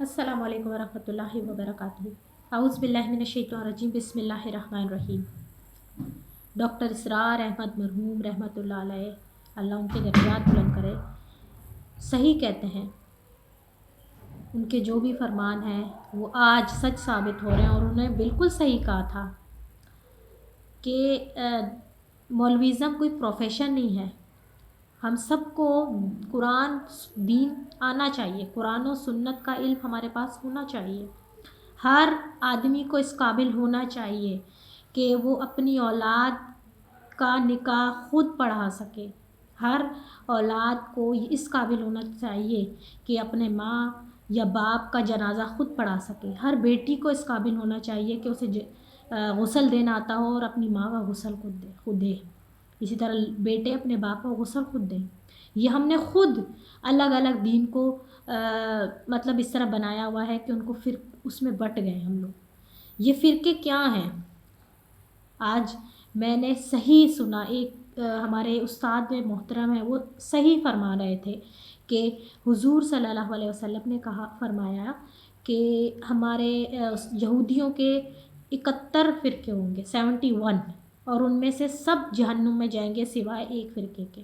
अस्सलामु अलैकुम वरहमतुल्लाहि वबरकातुहू। औज़ु बिल्लाहि मिनश्शैतानिर्रजीम, बिस्मिल्लाहिर्रहमानिर्रहीम। डॉक्टर इसरार अहमद मरहूम रहमतुल्लाह अलैह, अल्लाह उनके दर्जात बुलंद करे, सही कहते हैं। उनके जो भी फरमान हैं वो आज सच साबित हो रहे हैं। और उन्होंने बिल्कुल सही कहा था कि मौलवीज़म कोई प्रोफेशन नहीं है। हम सबको कुरान दीन आना चाहिए, कुरान और सुन्नत का इल्म हमारे पास होना चाहिए। हर आदमी को इस काबिल होना चाहिए कि वो अपनी औलाद का निकाह खुद पढ़ा सके। हर औलाद को इस काबिल होना चाहिए कि अपने माँ या बाप का जनाजा खुद पढ़ा सके। हर बेटी को इस काबिल होना चाहिए कि उसे गुस्ल देना आता हो और अपनी माँ का गुस्ल खुद दे। इसी तरह बेटे अपने बाप को गुस्ल खुद दें। ये हमने खुद अलग अलग दीन को मतलब इस तरह बनाया हुआ है कि उनको फिर उसमें बट गए हम लोग। ये फ़िरके क्या हैं? आज मैंने सही सुना, एक हमारे उस्ताद में मोहतरम है, वो सही फरमा रहे थे कि हुज़ूर सल्लल्लाहु अलैहि वसल्लम ने फरमाया कि हमारे यहूदियों के 71 फ़िरके होंगे, 71, और उनमें से सब जहन्नुम में जाएंगे सिवाय एक फ़िरके के।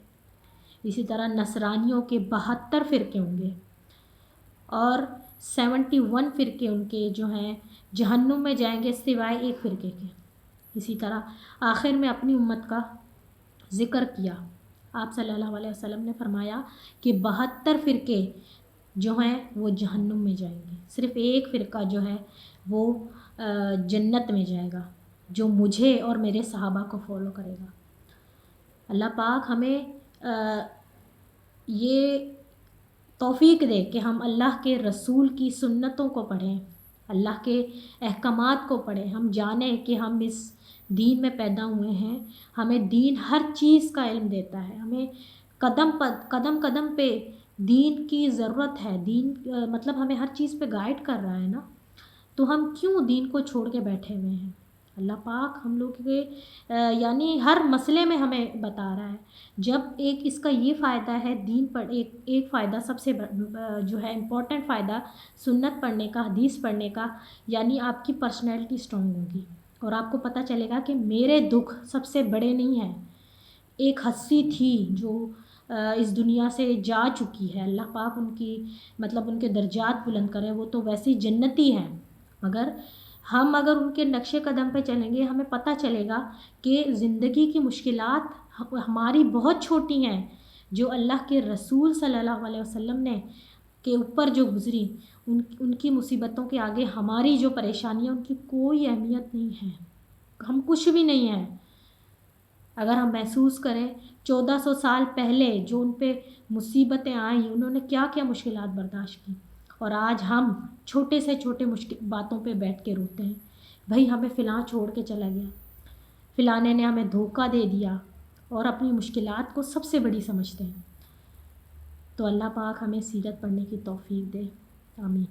इसी तरह नसरानियों के 72 फ़िरके होंगे और 71 फ़िरके उनके जो हैं जहन्नुम में जाएंगे सिवाय एक फ़िरके के। इसी तरह आखिर में अपनी उम्मत का ज़िक्र किया। आप सल्लल्लाहु अलैहि वसल्लम ने फरमाया कि 72 फ़िरके जो हैं वो जहन्नुम में जाएंगे, सिर्फ़ एक फ़िरका जो है वो जन्नत में जाएगा, जो मुझे और मेरे सहाबा को फॉलो करेगा। अल्लाह पाक हमें ये तौफ़ीक दे कि हम अल्लाह के रसूल की सुन्नतों को पढ़ें, अल्लाह के अहकामात को पढ़ें। हम जानें कि हम इस दीन में पैदा हुए हैं, हमें दीन हर चीज़ का इल्म देता है। हमें कदम कदम पे दीन की ज़रूरत है। दीन मतलब हमें हर चीज़ पे गाइड कर रहा है ना, तो हम क्यों दीन को छोड़ के बैठे हुए हैं? अल्लाह पाक हम लोग के यानी हर मसले में हमें बता रहा है। जब एक इसका ये फ़ायदा है दीन पर, एक फ़ायदा सबसे जो है इम्पोर्टेंट फ़ायदा सुन्नत पढ़ने का, हदीस पढ़ने का, यानी आपकी पर्सनैलिटी स्ट्रॉन्ग होगी और आपको पता चलेगा कि मेरे दुख सबसे बड़े नहीं हैं। एक हस्ती थी जो इस दुनिया से जा चुकी है, अल्लाह पाक उनकी मतलब उनके दर्जात बुलंद करें, वो तो वैसे ही जन्नती हैं। मगर हम अगर उनके नक्शे कदम पे चलेंगे, हमें पता चलेगा कि ज़िंदगी की मुश्किलात हमारी बहुत छोटी हैं, जो अल्लाह के रसूल सल्लल्लाहु अलैहि वसल्लम ने के ऊपर जो गुज़री, उनकी मुसीबतों के आगे हमारी जो परेशानियाँ, उनकी कोई अहमियत नहीं है। हम कुछ भी नहीं हैं। अगर हम महसूस करें 1400 साल पहले जो उन पे मुसीबतें आई, उन्होंने क्या क्या मुश्किलात बर्दाश्त की, और आज हम छोटे से छोटे मुश्किल बातों पे बैठ के रोते हैं। भाई हमें फ़िलाँ छोड़ के चला गया, फ़िलाने ने हमें धोखा दे दिया, और अपनी मुश्किलात को सबसे बड़ी समझते हैं। तो अल्लाह पाक हमें सीरत पढ़ने की तौफ़ीक दे। आमीन।